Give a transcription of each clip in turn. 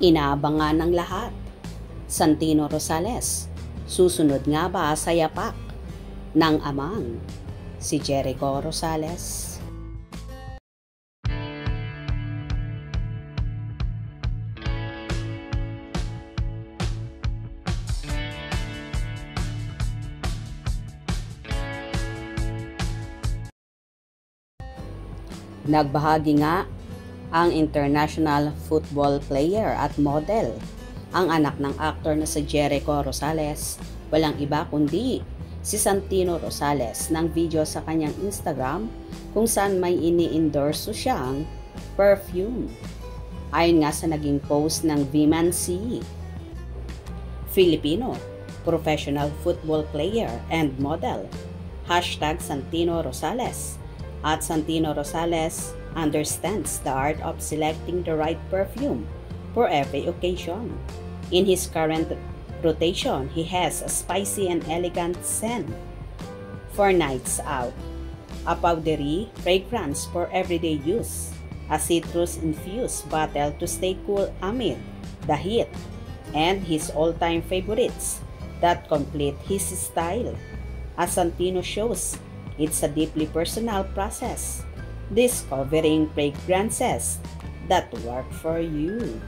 Inaabangan ng lahat. Santino Rosales, susunod nga ba sa yapak ng amang si Jericho Rosales? Nagbahagi nga ang international football player at model, ang anak ng aktor na si Jericho Rosales, walang iba kundi si Santino Rosales, ng video sa kanyang Instagram kung saan may ini-endorso siyang perfume. Ayon nga sa naging post ng Vimancy, Filipino professional football player and model, #Santino Rosales. At Santino Rosales understands the art of selecting the right perfume for every occasion. In his current rotation, he has a spicy and elegant scent for nights out, a powdery fragrance for everyday use, a citrus-infused bottle to stay cool amid the heat, and his all-time favorites that complete his style. As Santino shows, it's a deeply personal process, discovering fragrances that work for you.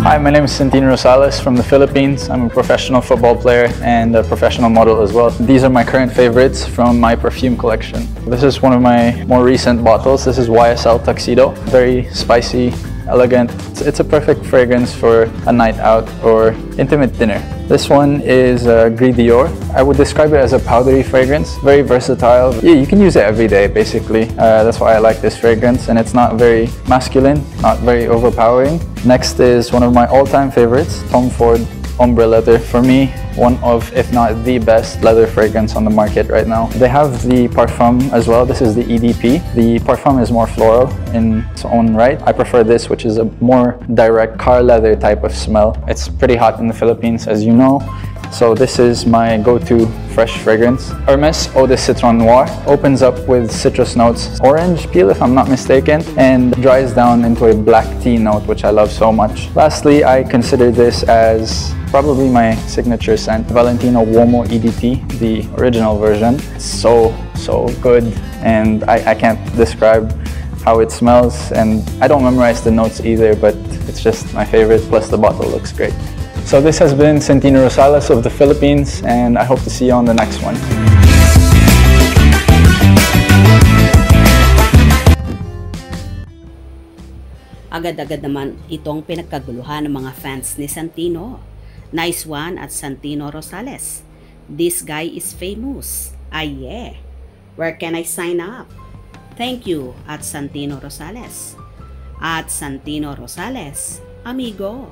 Hi, my name is Santino Rosales from the Philippines. I'm a professional football player and a professional model as well. These are my current favorites from my perfume collection. This is one of my more recent bottles. This is YSL Tuxedo. Very spicy, elegant. It's a perfect fragrance for a night out or intimate dinner. This one is Gris Dior. I would describe it as a powdery fragrance, very versatile. Yeah, you can use it every day basically. That's why I like this fragrance, and it's not very masculine, not very overpowering. Next is one of my all-time favorites, Tom Ford Ombre Leather. For me, one of, if not the best leather fragrance on the market right now. They have the Parfum as well. This is the EDP. The Parfum is more floral in its own right. I prefer this, which is a more direct car leather type of smell. It's pretty hot in the Philippines, as you know. So this is my go-to fresh fragrance. Hermes Eau de Citron Noir opens up with citrus notes, orange peel if I'm not mistaken, and dries down into a black tea note, which I love so much. Lastly, I consider this as probably my signature scent, Valentino Uomo EDT, the original version. It's so good, and I can't describe how it smells, and I don't memorize the notes either, but it's just my favorite, plus the bottle looks great. So this has been Santino Rosales of the Philippines, and I hope to see you on the next one. Agad-agad naman itong pinagkaguluhan ng mga fans ni Santino. Nice one at Santino Rosales. This guy is famous. Ay yeah. Where can I sign up? Thank you at Santino Rosales. At Santino Rosales, amigo.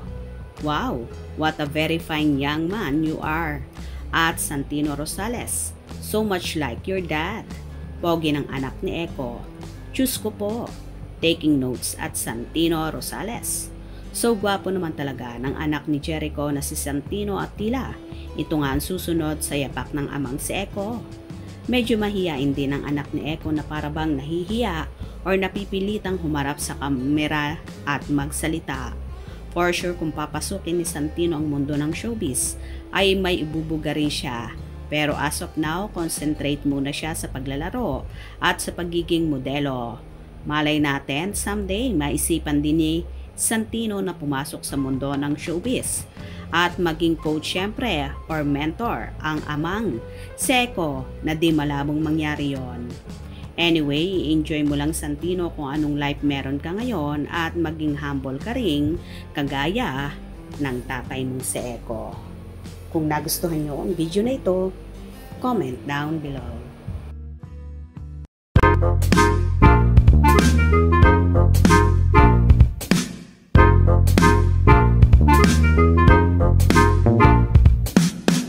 Wow, what a very fine young man you are. At Santino Rosales, so much like your dad. Pogi ng anak ni Eko. Diyos ko po. Taking notes at Santino Rosales. So gwapo naman talaga ng anak ni Jericho na si Santino at tila ito nga ang susunod sa yapak ng amang si Eko. Medyo mahiyain din ang anak ni Eko na parabang nahihiya or napipilitang humarap sa kamera at magsalita. For sure, kung papasukin ni Santino ang mundo ng showbiz, ay may ibubuga rin siya. Pero as of now, concentrate muna siya sa paglalaro at sa pagiging modelo. Malay natin, someday, maisipan din ni Santino na pumasok sa mundo ng showbiz at maging coach syempre or mentor ang amang Seko na di malabong mangyari yon. Anyway, enjoy mo lang Santino kung anong life meron ka ngayon at maging humble ka rin kagaya ng tatay mong si Eko. Kung nagustuhan nyo ang video na ito, comment down below.